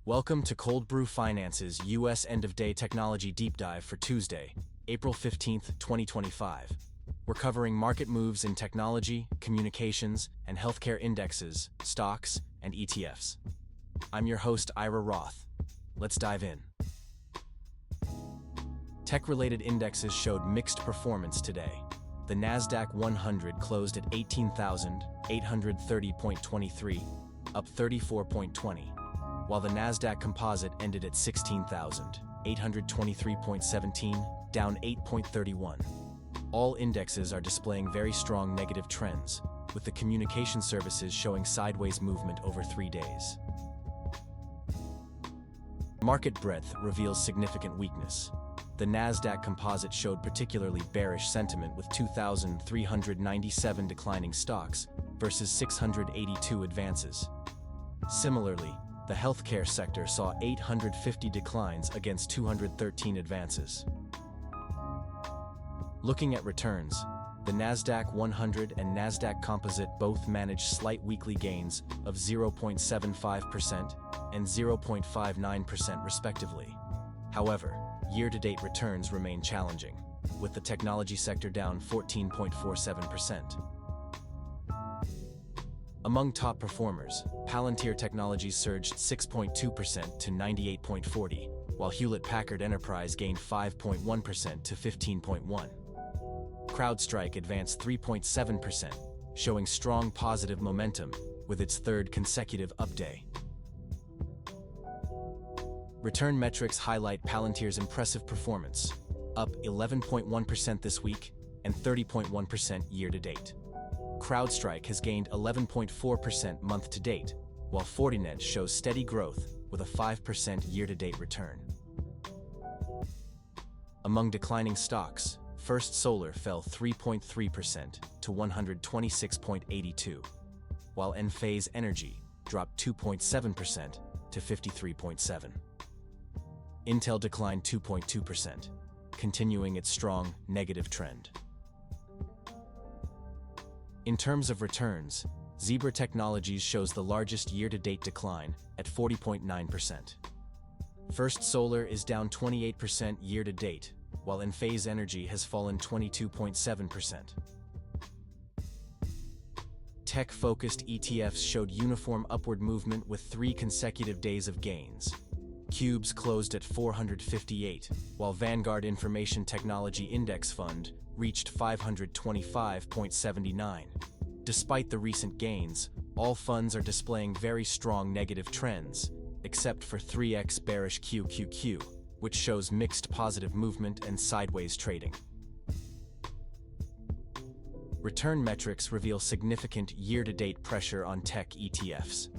Welcome to Cold Brew Finance's U.S. End-of-Day Technology Deep Dive for Tuesday, April 15, 2025. We're covering market moves in technology, communications, and healthcare indexes, stocks, and ETFs. I'm your host, Ira Roth. Let's dive in. Tech-related indexes showed mixed performance today. The Nasdaq 100 closed at 18,830.23, up 34.20. While the Nasdaq Composite ended at 16,823.17, down 8.31. All indexes are displaying very strong negative trends, with the communication services showing sideways movement over 3 days. Market breadth reveals significant weakness. The Nasdaq Composite showed particularly bearish sentiment with 2,397 declining stocks versus 682 advances. Similarly, the healthcare sector saw 850 declines against 213 advances. Looking at returns, the Nasdaq 100 and Nasdaq Composite both managed slight weekly gains of 0.75% and 0.59% respectively. However, year-to-date returns remain challenging, with the technology sector down 14.47%. Among top performers, Palantir Technologies surged 6.2% to 98.40, while Hewlett Packard Enterprise gained 5.1% to 15.1. CrowdStrike advanced 3.7%, showing strong positive momentum with its third consecutive up-day. Return metrics highlight Palantir's impressive performance, up 11.1% this week and 30.1% year-to-date. CrowdStrike has gained 11.4% month-to-date, while Fortinet shows steady growth with a 5% year-to-date return. Among declining stocks, First Solar fell 3.3% to 126.82, while Enphase Energy dropped 2.7% to 53.7. Intel declined 2.2%, continuing its strong negative trend. In terms of returns, Zebra Technologies shows the largest year-to-date decline at 40.9%. First Solar is down 28% year-to-date, while Enphase Energy has fallen 22.7%. Tech-focused ETFs showed uniform upward movement with 3 consecutive days of gains. Tues closed at 458, while Vanguard Information Technology Index Fund reached 525.79. Despite the recent gains, all funds are displaying very strong negative trends, except for 3x bearish QQQ, which shows mixed positive movement and sideways trading. Return metrics reveal significant year-to-date pressure on tech ETFs.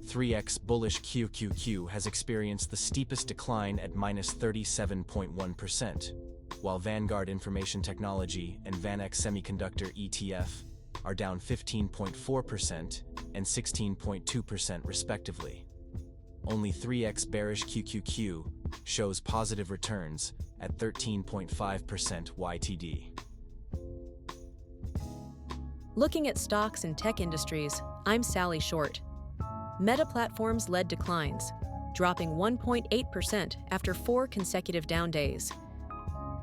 3x bullish QQQ has experienced the steepest decline at -37.1%, while Vanguard Information Technology and VanEck Semiconductor ETF are down 15.4% and 16.2% respectively. Only 3x bearish QQQ shows positive returns at 13.5% YTD. Looking at stocks and tech industries, I'm Sally Short. Meta Platforms led declines, dropping 1.8% after 4 consecutive down days.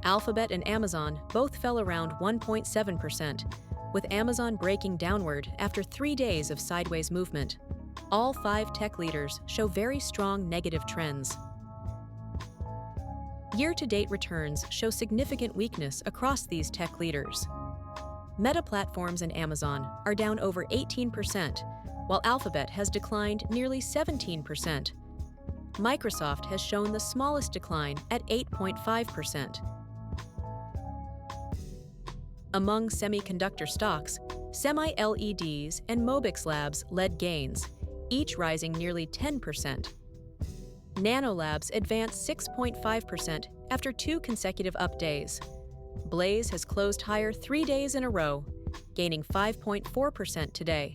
Alphabet and Amazon both fell around 1.7%, with Amazon breaking downward after 3 days of sideways movement. All 5 tech leaders show very strong negative trends. Year-to-date returns show significant weakness across these tech leaders. Meta Platforms and Amazon are down over 18%, while Alphabet has declined nearly 17%. Microsoft has shown the smallest decline at 8.5%. Among semiconductor stocks, SemiLEDs and Mobix Labs led gains, each rising nearly 10%. Nanolabs advanced 6.5% after 2 consecutive up days. Blaze has closed higher 3 days in a row, gaining 5.4% today.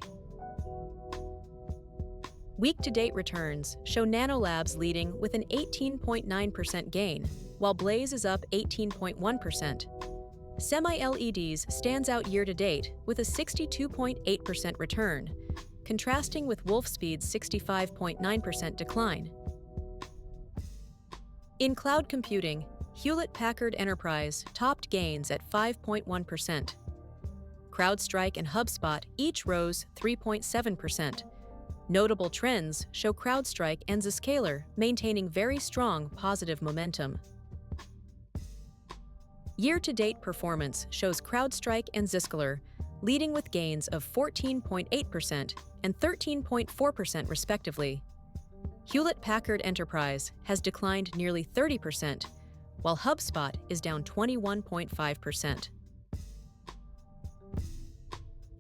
Week-to-date returns show Nanolabs leading with an 18.9% gain, while Blaze is up 18.1%. SemiLEDs stands out year-to-date with a 62.8% return, contrasting with Wolfspeed's 65.9% decline. In cloud computing, Hewlett Packard Enterprise topped gains at 5.1%. CrowdStrike and HubSpot each rose 3.7%. Notable trends show CrowdStrike and Zscaler maintaining very strong positive momentum. Year-to-date performance shows CrowdStrike and Zscaler leading with gains of 14.8% and 13.4% respectively. Hewlett Packard Enterprise has declined nearly 30%, while HubSpot is down 21.5%.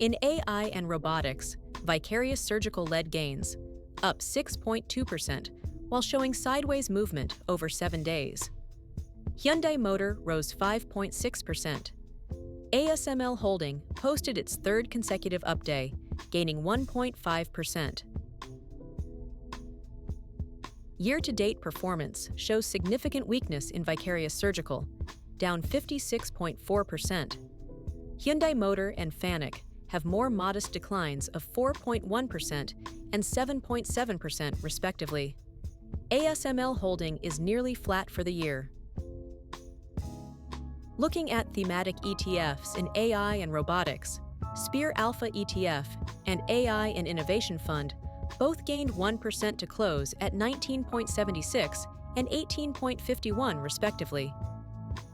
In AI and robotics, Vicarious Surgical led gains, up 6.2%, while showing sideways movement over 7 days. Hyundai Motor rose 5.6%. ASML Holding posted its third consecutive up day, gaining 1.5%. Year-to-date performance shows significant weakness in Vicarious Surgical, down 56.4%. Hyundai Motor and Thematic have more modest declines of 4.1% and 7.7% respectively. ASML Holding is nearly flat for the year. Looking at thematic ETFs in AI and robotics, Spear Alpha ETF and AI and Innovation Fund both gained 1% to close at 19.76 and 18.51 respectively.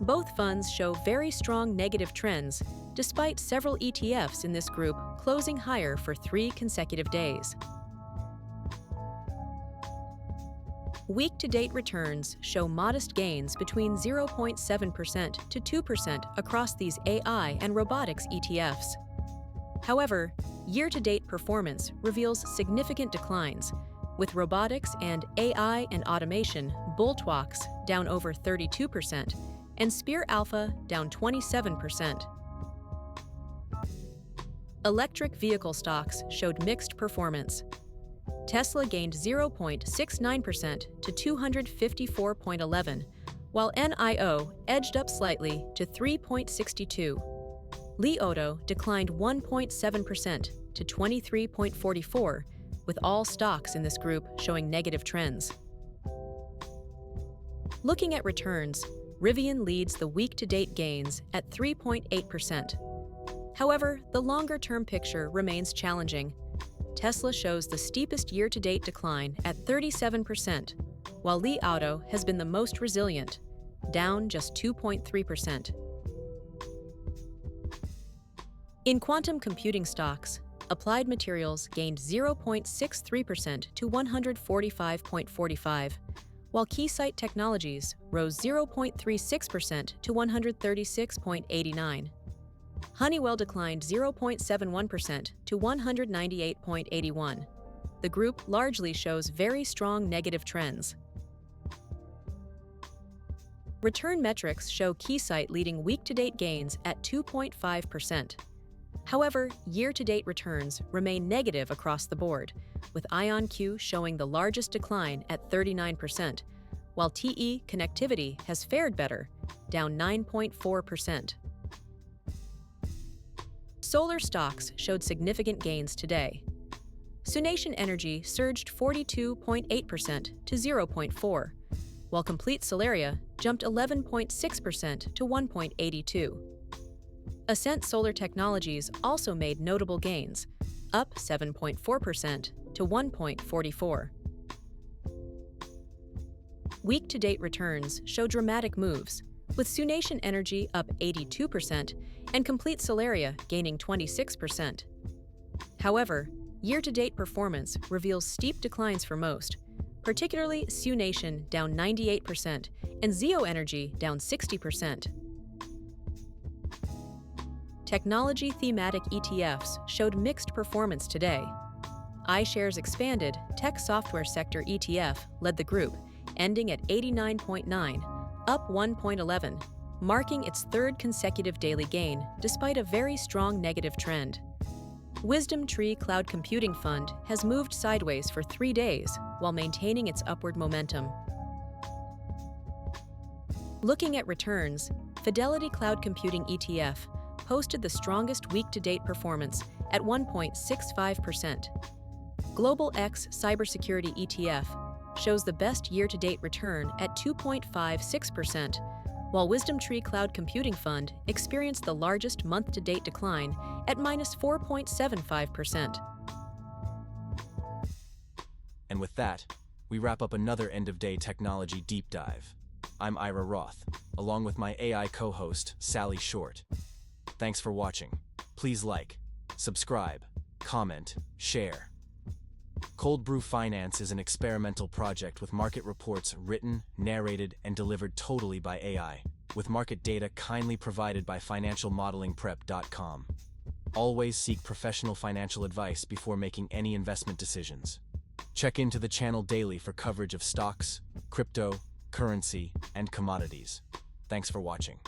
Both funds show very strong negative trends, despite several ETFs in this group closing higher for 3 consecutive days. Week-to-date returns show modest gains between 0.7% to 2% across these AI and robotics ETFs. However, year-to-date performance reveals significant declines, with robotics and AI and automation Bulltwalks down over 32% and Spear Alpha down 27%. Electric vehicle stocks showed mixed performance. Tesla gained 0.69% to 254.11, while NIO edged up slightly to 3.62. Li Auto declined 1.7% to 23.44, with all stocks in this group showing negative trends. Looking at returns, Rivian leads the week-to-date gains at 3.8%. However, the longer-term picture remains challenging. Tesla shows the steepest year-to-date decline at 37%, while Li Auto has been the most resilient, down just 2.3%. In quantum computing stocks, Applied Materials gained 0.63% to 145.45, while Keysight Technologies rose 0.36% to 136.89. Honeywell declined 0.71% to 198.81. The group largely shows very strong negative trends. Return metrics show Keysight leading week-to-date gains at 2.5%. However, year-to-date returns remain negative across the board, with IonQ showing the largest decline at 39%, while TE Connectivity has fared better, down 9.4%. Solar stocks showed significant gains today. SUNation Energy surged 42.8% to 0.4, while Complete Solaria jumped 11.6% to 1.82. Ascent Solar Technologies also made notable gains, up 7.4% to 1.44. Week-to-date returns show dramatic moves, with SUNation Energy up 82% and Complete Solaria gaining 26%. However, year-to-date performance reveals steep declines for most, particularly SUNation down 98% and Zeo Energy down 60%. Technology thematic ETFs showed mixed performance today. iShares Expanded Tech Software Sector ETF led the group, ending at 89.9, up 1.11, marking its third consecutive daily gain despite a very strong negative trend. Wisdom Tree Cloud Computing Fund has moved sideways for 3 days while maintaining its upward momentum. Looking at returns, Fidelity Cloud Computing ETF posted the strongest week-to-date performance at 1.65%. Global X Cybersecurity ETF shows the best year-to-date return at 2.56%, while WisdomTree Cloud Computing Fund experienced the largest month-to-date decline at -4.75%. And with that, we wrap up another end-of-day technology deep dive. I'm Ira Roth, along with my AI co-host, Sally Short. Thanks for watching. Please like, subscribe, comment, share. Cold Brew Finance is an experimental project with market reports written, narrated, and delivered totally by AI, with market data kindly provided by financialmodelingprep.com. Always seek professional financial advice before making any investment decisions. Check into the channel daily for coverage of stocks, crypto, currency, and commodities. Thanks for watching.